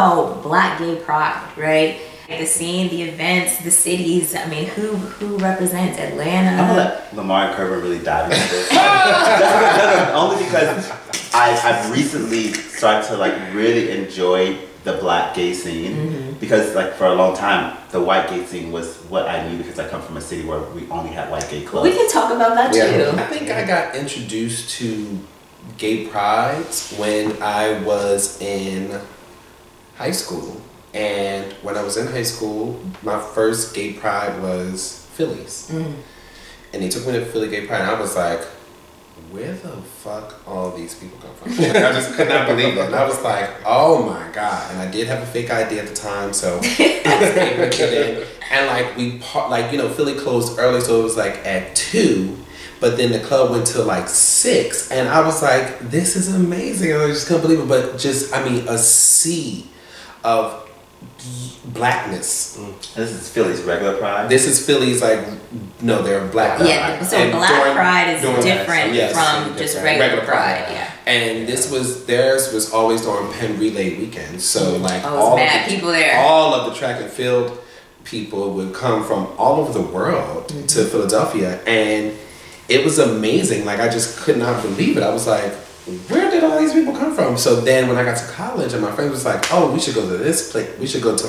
about Black gay pride, right? The scene, the events, the cities. I mean, who represents Atlanta? I'm gonna let Lamar and Kirven really dive into this. Only because I've recently started to like really enjoy the Black gay scene, because like for a long time the white gay scene was what I knew, because I come from a city where we only had white gay clubs. We can talk about that too. I think I got introduced to gay prides when I was in high school. And when I was in high school, my first gay pride was Philly's. And they took me to Philly Gay Pride, and I was like, where the fuck all these people come from? Like, I just could not believe it. And I was like, oh my God. And I did have a fake ID at the time, so I was able to get in. And like, Philly closed early, so it was like at 2. But then the club went till like 6. And I was like, this is amazing. I just couldn't believe it. But just, I mean, a sea of blackness. This is Philly's regular pride? This is Philly's no, they're Black pride. Yeah, so Black pride is different from just regular pride. Yeah. And theirs was always during Penn Relay weekend. So like all mad people there. All of the track and field people would come from all over the world to Philadelphia, and it was amazing. Like I just could not believe it. I was like, where did all these people come from? So then when I got to college, and my friend was like, oh, we should go to this place. We should go to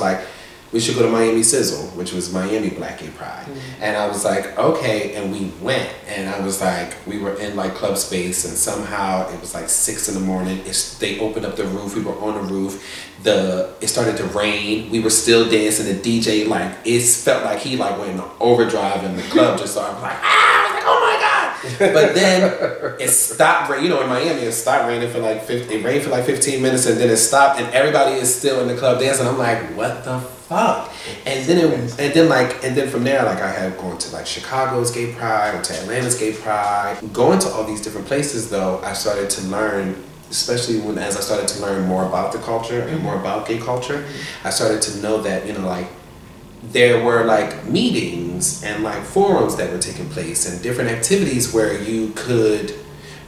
Miami Sizzle, which was Miami Black Gay Pride. And I was like, okay, and we went, and I was like, we were in like club space, and somehow it was like 6 in the morning. They opened up the roof. We were on the roof. It started to rain. We were still dancing. The DJ, like, it felt like he like went in overdrive, and the club just started like, oh my God. But then it stopped raining. In Miami, it stopped raining for like it rained for like 15 minutes, and then it stopped, and everybody is still in the club dancing. I'm like, what the fuck? And then from there, like I had gone to like Chicago's gay pride, went to Atlanta's gay pride. Going to all these different places though, I started to learn, especially as I started to learn more about the culture and more about gay culture, I started to know that, like, there were like meetings and like forums that were taking place and different activities where you could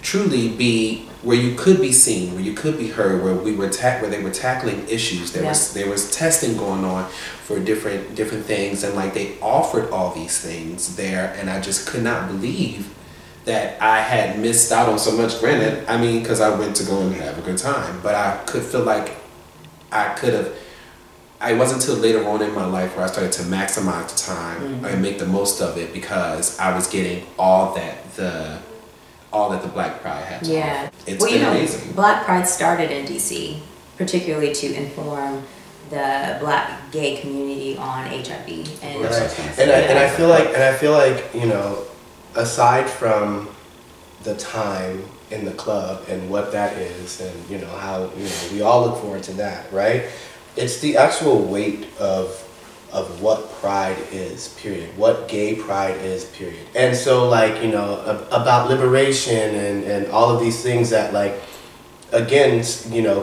truly be, where you could be seen, where you could be heard, where they were tackling issues. There was testing going on for different things, and like they offered all these things there, and I just could not believe that I had missed out on so much. Granted, I mean, because I went to go and have a good time, but I could feel like I could have. It wasn't until later on in my life where I started to maximize the time and make the most of it, because I was getting all that the Black Pride had to offer. It's been amazing. Black Pride started in DC, particularly to inform the Black gay community on HIV. And I feel like aside from the time in the club and what that is, and how we all look forward to that, right? It's the actual weight of what pride is, period. What gay pride is, period. And so, like, about liberation and all of these things that, like, again,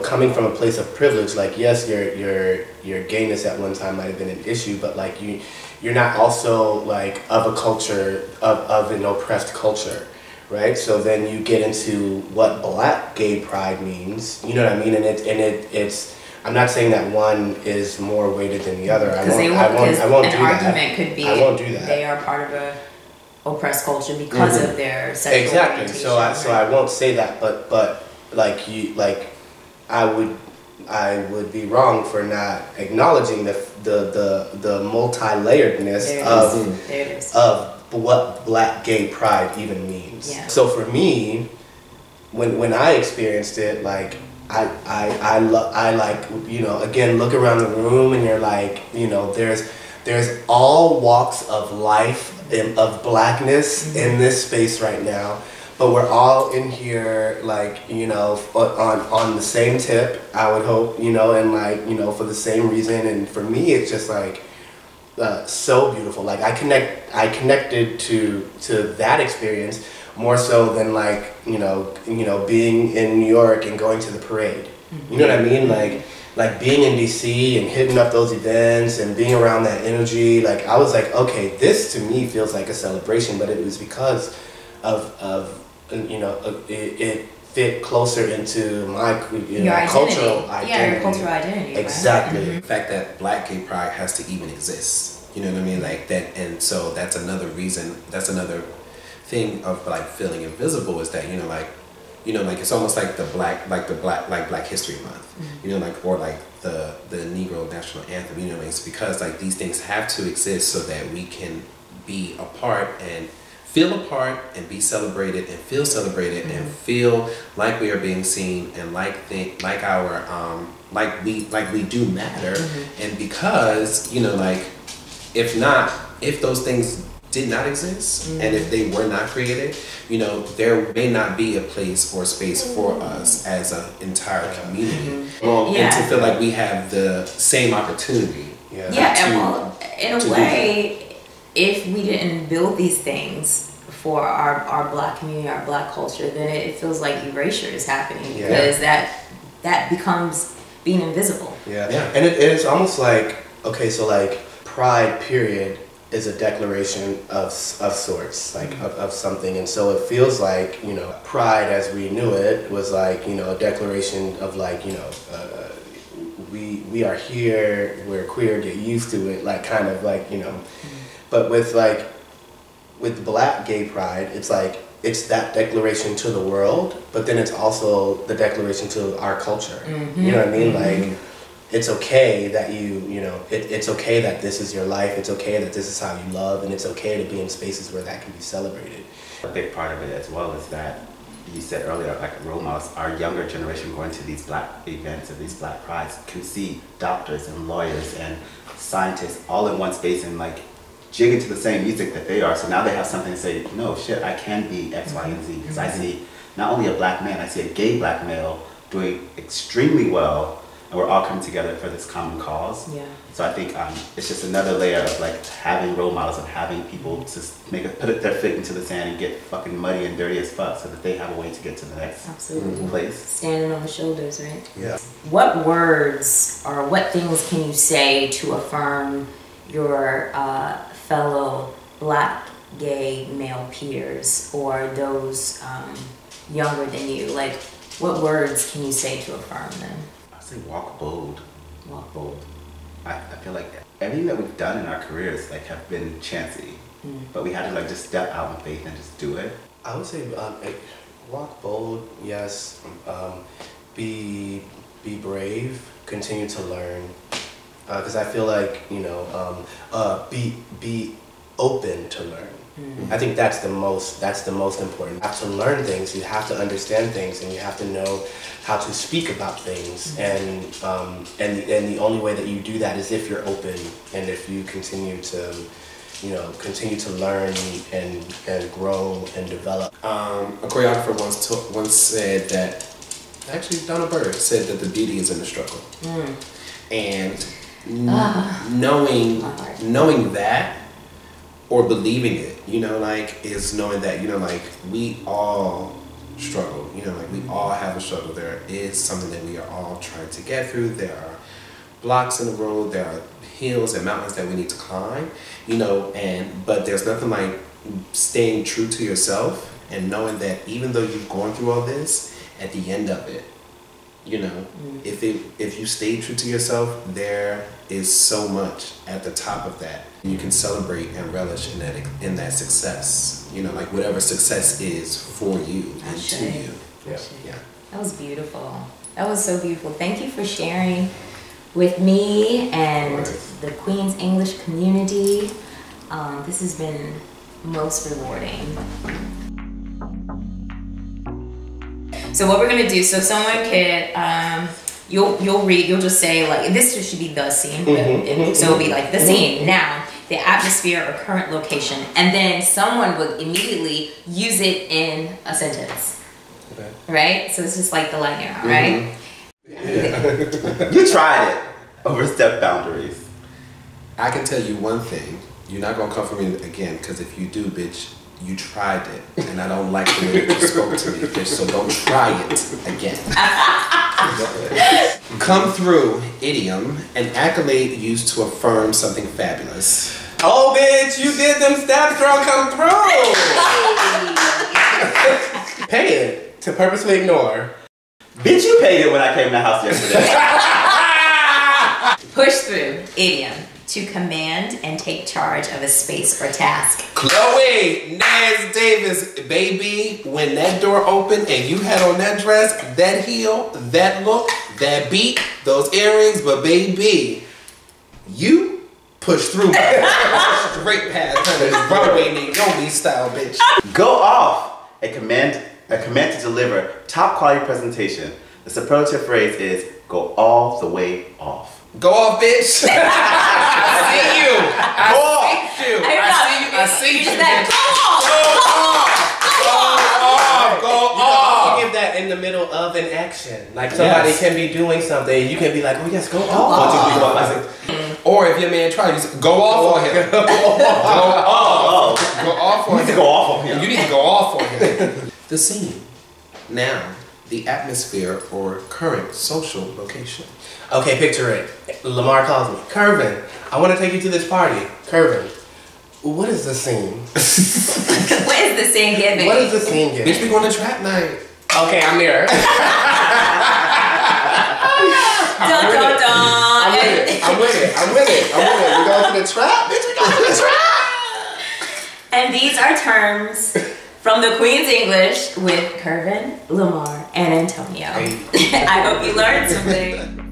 coming from a place of privilege, like, yes, your gayness at one time might have been an issue, but like you're not also like of a culture of an oppressed culture. Right, so then you get into what Black gay pride means. You know what I mean? And it's. I'm not saying that one is more weighted than the other. I won't do that. An argument could be I won't do that. They are part of a oppressed culture because of their sexual orientation. So I won't say that, but I would be wrong for not acknowledging the multi-layeredness of what Black gay pride even means. Yeah. So for me, when I experienced it, like I like, again, look around the room and you're like, there's all walks of life of Blackness in this space right now, but we're all in here like, on the same tip, I would hope, and like, for the same reason. And for me, it's just like, so beautiful. Like I connected to that experience more so than like being in New York and going to the parade. You know what I mean? Like being in DC and hitting up those events and being around that energy. Like I was like, okay, this to me feels like a celebration, but it was because of it fit closer into my cultural identity. Yeah, your cultural identity. Exactly. Right? The fact that Black gay pride has to even exist. You know what I mean? Like that, and so that's another reason. That's another thing of like feeling invisible is that like it's almost like Black History Month. Or like the Negro National Anthem. It's because like these things have to exist so that we can be a part and feel a part and be celebrated and feel celebrated and feel like we are being seen and like we do matter. And because if those things did not exist and if they were not created, there may not be a place or space for us as an entire community. And to feel like we have the same opportunity. In a way, if we didn't build these things for our Black community, our Black culture, then it feels like erasure is happening because that becomes being invisible. And it's almost like, okay, so like Pride period is a declaration of sorts, like of something, and so it feels like Pride as we knew it was like a declaration of like we are here, we're queer, get used to it, like kind of like but with Black gay pride, it's like it's that declaration to the world, but then it's also the declaration to our culture. You know what I mean? Like it's okay that it's okay that this is your life. It's okay that this is how you love, and it's okay to be in spaces where that can be celebrated. A big part of it as well is that you said earlier, like role models, our younger generation going to these Black events or these Black prides can see doctors and lawyers and scientists all in one space and like jigging to the same music that they are. So now they have something to say, no, shit, I can be X, Y, and Z. Because I see not only a Black man, I see a gay Black male doing extremely well, and we're all coming together for this common cause. So I think it's just another layer of like having role models and having people just put their foot into the sand and get fucking muddy and dirty as fuck so that they have a way to get to the next place. Standing on the shoulders, right? Yeah. What words or what things can you say to affirm your fellow Black gay male peers or those younger than you? Like, what words can you say to affirm them? I say walk bold. Walk bold. I feel like everything that we've done in our careers like have been chancy, but we had to like just step out in faith and just do it. I would say walk bold, yes. Be brave. Continue to learn. Because I feel like be open to learn. I think that's the most important. You have to learn things. You have to understand things, and you have to know how to speak about things. And the only way that you do that is if you're open and if you continue to learn and grow and develop. A choreographer once said that. Actually, Donna Bird said that the beauty is in the struggle. And knowing that or believing it, is knowing that, we all struggle, we all have a struggle. There is something that we are all trying to get through. There are blocks in the road, there are hills and mountains that we need to climb, but there's nothing like staying true to yourself and knowing that even though you've gone through all this, at the end of it, if you stay true to yourself, there is so much at the top of that. You can celebrate and relish in that success. Like whatever success is for you and to you. Yeah. That was beautiful. That was so beautiful. Thank you for sharing with me and the Queen's English community. This has been most rewarding. So what we're gonna do, so someone could, you'll just say like, this should be the scene, so it'll be like the scene, now, the atmosphere or current location, and then someone would immediately use it in a sentence, right? So it's just like the lightning round, right? You tried it, overstep boundaries. I can tell you one thing, you're not gonna come for me again, because if you do, bitch, you tried it, and I don't like the way that you spoke to me, bitch, so don't try it again. Come through, idiom, an accolade used to affirm something fabulous. Oh, bitch, you did them steps, girl, come through! Pay it. to purposely ignore. Bitch, you paid it when I came to the house yesterday. Push through, idiom. To command and take charge of a space or task. Chloe Naz Davis, baby, when that door opened and you had on that dress, that heel, that look, that beat, those earrings, but baby, you pushed through straight past her Broadway Naomi style, bitch. Go off. A command to deliver top quality presentation. The superlative phrase is go all the way off. Go off, bitch. I see you. I see you. I see you. Go off. You can also give that in the middle of an action. Like somebody can be doing something, you can be like, oh yes, go off. Or if your man tries, you say, go off on him. Go off. Go off on him. You need to go off on him. You need to go off on him. The scene. Now, the atmosphere or current social location. Okay, picture it. LaMar calls me, Kirven, I want to take you to this party. Kirven, what is the scene? What is the scene giving? What is the scene giving? Bitch, we going to trap night. Okay, I'm there. Dun, dun, dun. I'm with it. We going to the trap? Bitch, we going to the trap! And these are terms from the Queen's English with Kirven, LaMar, and Antonio. I hope you learned something.